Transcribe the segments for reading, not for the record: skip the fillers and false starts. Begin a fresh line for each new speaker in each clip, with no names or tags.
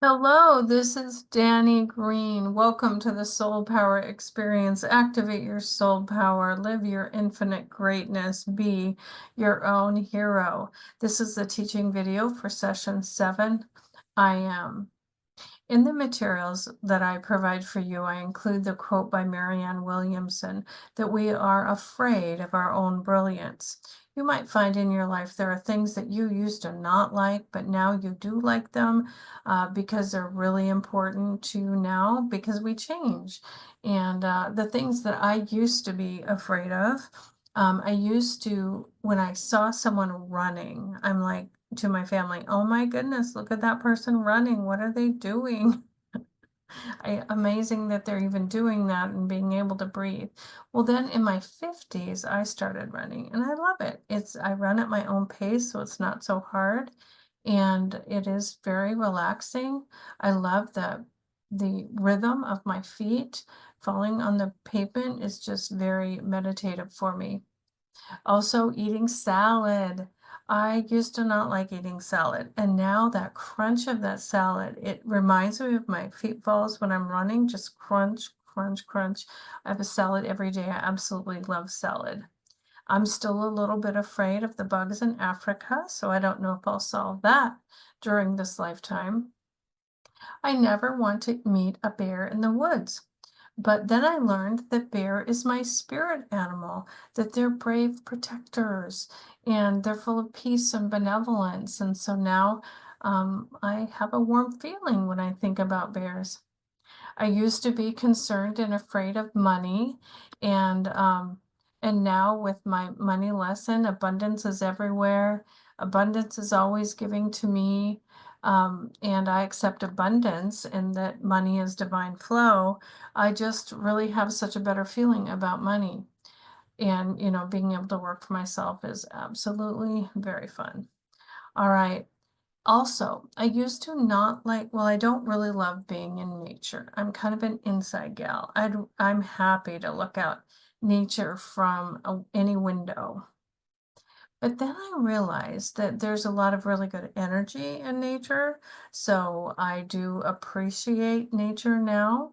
Hello, this is Danny Green. Welcome to the Soul Power Experience. Activate your soul power, live your infinite greatness, be your own hero. This is the teaching video for session 7. I am. In the materials that I provide for you, I include the quote by Marianne Williamson that we are afraid of our own brilliance. You might find in your life there are things that you used to not like, but now you do like them because they're really important to you now because we change. And the things that I used to be afraid of, I used to, when I saw someone running, I'm like, to my family, oh my goodness, look at that person running. What are they doing? Amazing that they're even doing that and being able to breathe. Well, then in my 50s, I started running and I love it. I run at my own pace, so it's not so hard. And it is very relaxing. I love the rhythm of my feet. Falling on the pavement is just very meditative for me. Also, eating salad. I used to not like eating salad, and now that crunch of that salad, it reminds me of my feet falls when I'm running, just crunch, crunch, crunch. I have a salad every day. I absolutely love salad. I'm still a little bit afraid of the bugs in Africa, so I don't know if I'll solve that during this lifetime. I never want to meet a bear in the woods. But then I learned that bear is my spirit animal, that they're brave protectors and they're full of peace and benevolence. And so now I have a warm feeling when I think about bears. I used to be concerned and afraid of money, and now with my money lesson, abundance is everywhere. Abundance is always giving to me, and I accept abundance and that money is divine flow. I just really have such a better feeling about money. And, being able to work for myself is absolutely very fun. All right. Also, I used to not like, well, I don't really love being in nature. I'm kind of an inside gal. I'm happy to look out nature from any window. But then I realized that there's a lot of really good energy in nature. So I do appreciate nature now.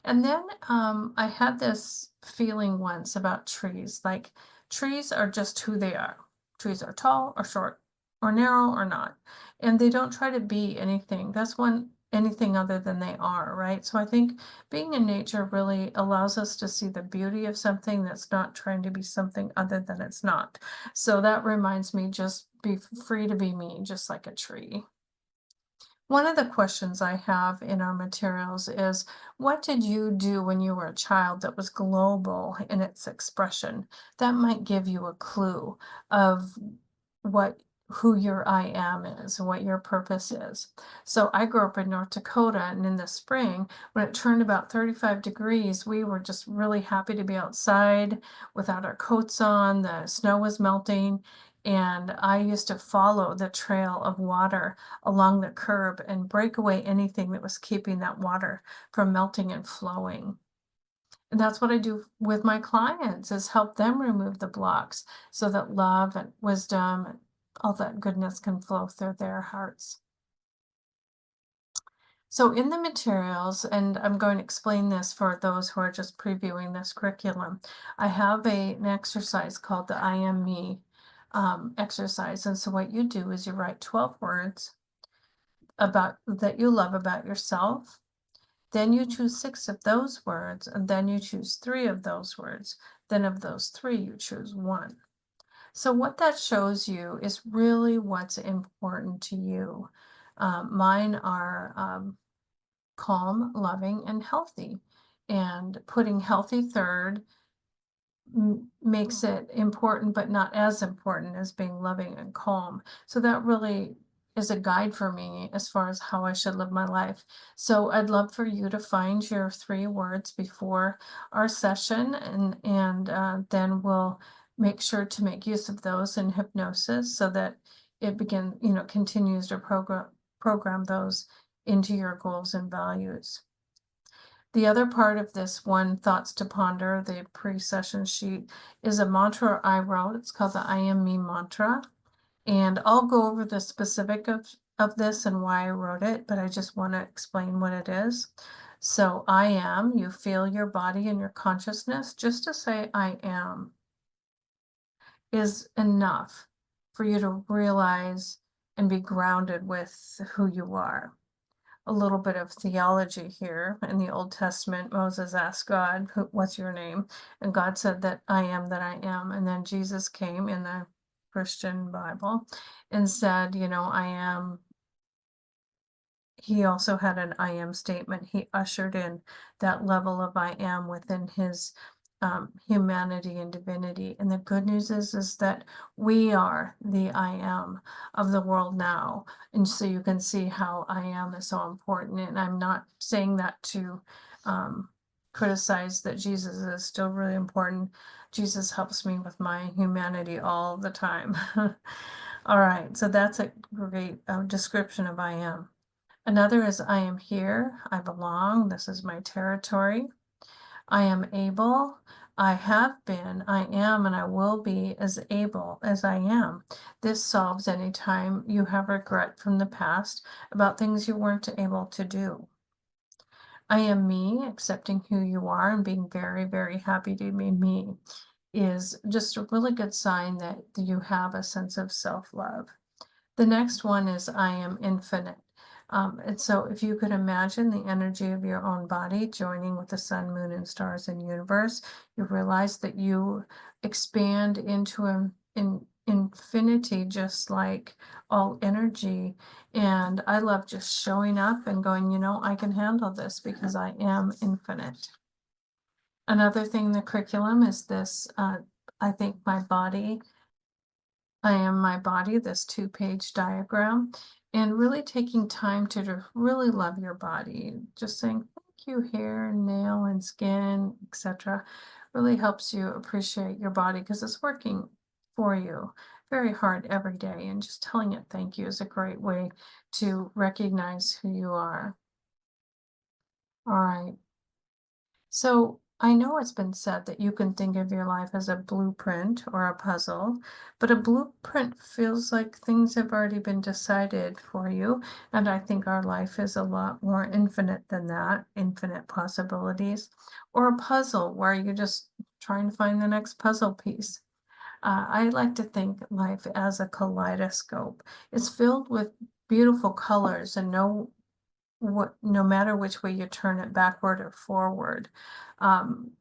And then I had this feeling once about trees. Like trees are just who they are. Trees are tall or short or narrow or not. And they don't try to be anything. That's one anything other than they are, right? So I think being in nature really allows us to see the beauty of something that's not trying to be something other than it's not. So that reminds me, just be free to be me, just like a tree. One of the questions I have in our materials is, what did you do when you were a child that was global in its expression? That might give you a clue of who your I am is and what your purpose is. So I grew up in North Dakota, and in the spring, when it turned about 35 degrees, we were just really happy to be outside without our coats on. The snow was melting, and I used to follow the trail of water along the curb and break away anything that was keeping that water from melting and flowing. And that's what I do with my clients, is help them remove the blocks so that love and wisdom and all that goodness can flow through their hearts. So in the materials, and I'm going to explain this for those who are just previewing this curriculum, I have an exercise called the I Am Me exercise. And so what you do is you write 12 words about that you love about yourself. Then you choose 6 of those words, and then you choose 3 of those words. Then of those 3, you choose 1. So what that shows you is really what's important to you. Mine are calm, loving, and healthy. And putting healthy third makes it important, but not as important as being loving and calm. So that really is a guide for me as far as how I should live my life. So I'd love for you to find your 3 words before our session, and then we'll make sure to make use of those in hypnosis so that it continues to program those into your goals and values. The other part of this one, Thoughts to Ponder, the pre-session sheet, is a mantra I wrote. It's called the I Am Me mantra. And I'll go over the of this and why I wrote it, but I just want to explain what it is. So I am, you feel your body and your consciousness. Just to say I am is enough for you to realize and be grounded with who you are. A little bit of theology here. In the Old Testament, Moses asked God, what's your name? And God said that I am that I am. And then Jesus came in the Christian Bible and said, I am. He also had an I am statement. He ushered in that level of I am within his humanity and divinity. And the good news is that we are the I am of the world now. And so you can see how I am is so important. And I'm not saying that to criticize that Jesus is still really important. Jesus helps me with my humanity all the time. All right, so that's a great description of I am. Another is I am here, I belong, this is my territory. I am able, I have been, I am, and I will be as able as I am. This solves any time you have regret from the past about things you weren't able to do. I am me, accepting who you are and being very, very happy to be me is just a really good sign that you have a sense of self-love. The next one is I am infinite. And so if you could imagine the energy of your own body joining with the sun, moon, and stars and universe, you realize that you expand into infinity, just like all energy. And I love just showing up and going, I can handle this because I am infinite. Another thing in the curriculum is this, I think my body, I am my body, this 2-page diagram, and really taking time to really love your body. Just saying thank you, hair, nail, and skin, etc. really helps you appreciate your body because it's working for you very hard every day. And just telling it thank you is a great way to recognize who you are. All right. So I know it's been said that you can think of your life as a blueprint or a puzzle, but a blueprint feels like things have already been decided for you. And I think our life is a lot more infinite than that, infinite possibilities, or a puzzle where you're just trying to find the next puzzle piece. I like to think life as a kaleidoscope. It's filled with beautiful colors and no matter which way you turn it backward or forward, um,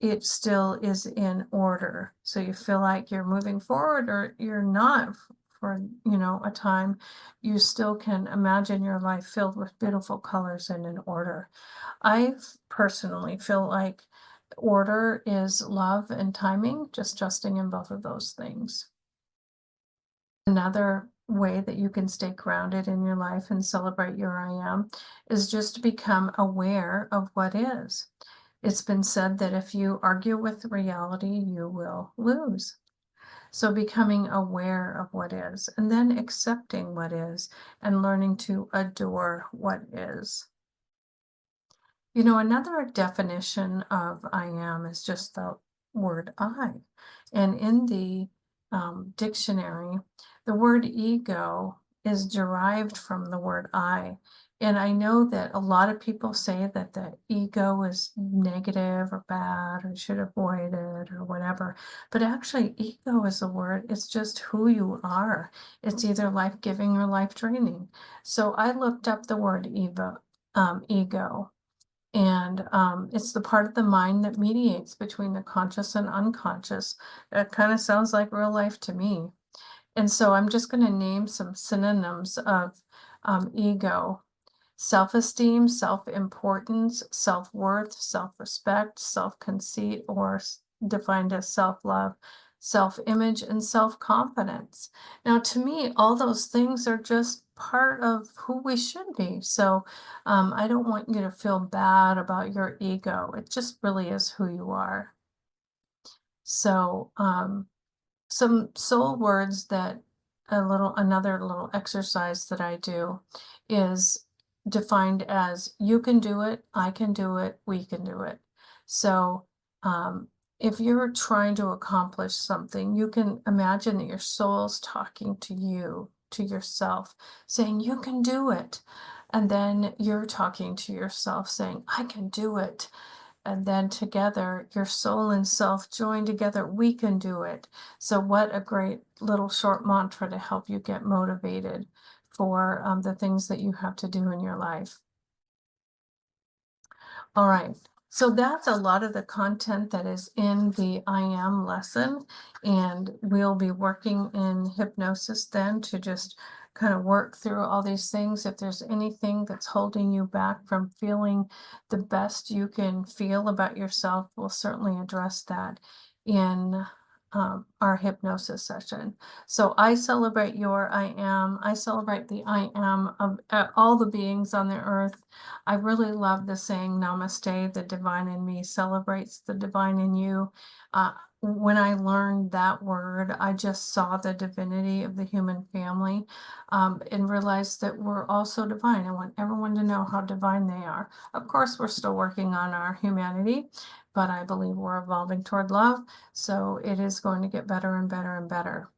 it still is in order. So you feel like you're moving forward or you're not for, a time. You still can imagine your life filled with beautiful colors and in order. I personally feel like order is love and timing, just trusting in both of those things. Another way that you can stay grounded in your life and celebrate your I am is just to become aware of what is. It's been said that if you argue with reality, you will lose. So becoming aware of what is and then accepting what is and learning to adore what is. Another definition of I am is just the word I. And in the dictionary, the word ego is derived from the word I. And I know that a lot of people say that the ego is negative or bad or should avoid it or whatever. But actually, ego is a word, it's just who you are. It's either life-giving or life-draining. So I looked up the word ego. And it's the part of the mind that mediates between the conscious and unconscious. That kind of sounds like real life to me. And so I'm just going to name some synonyms of ego: self-esteem, self-importance, self-worth, self-respect, self-conceit, or defined as self-love, self-image, and self-confidence. Now, to me, all those things are just part of who we should be. So I don't want you to feel bad about your ego. It just really is who you are. So some soul words that another little exercise that I do is defined as you can do it, I can do it, we can do it. So if you're trying to accomplish something, you can imagine that your soul's talking to you to yourself, saying, you can do it. And then you're talking to yourself saying, I can do it. And then together, your soul and self join together. We can do it. So what a great little short mantra to help you get motivated for the things that you have to do in your life. All right. So that's a lot of the content that is in the I Am lesson. And we'll be working in hypnosis then to just kind of work through all these things. If there's anything that's holding you back from feeling the best you can feel about yourself, we'll certainly address that in our hypnosis session. So I celebrate your I Am. I celebrate the I Am of all the beings on the earth. I really love the saying, Namaste, the divine in me celebrates the divine in you. When I learned that word, I just saw the divinity of the human family and realized that we're also divine. I want everyone to know how divine they are. Of course, we're still working on our humanity, but I believe we're evolving toward love. So it is going to get better and better and better.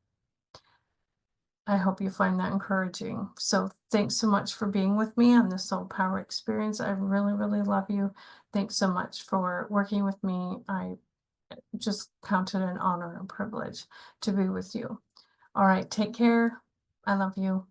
I hope you find that encouraging. So thanks so much for being with me on the Soul Power Experience. I really, really love you. Thanks so much for working with me. I just count it an honor and privilege to be with you. All right, take care. I love you.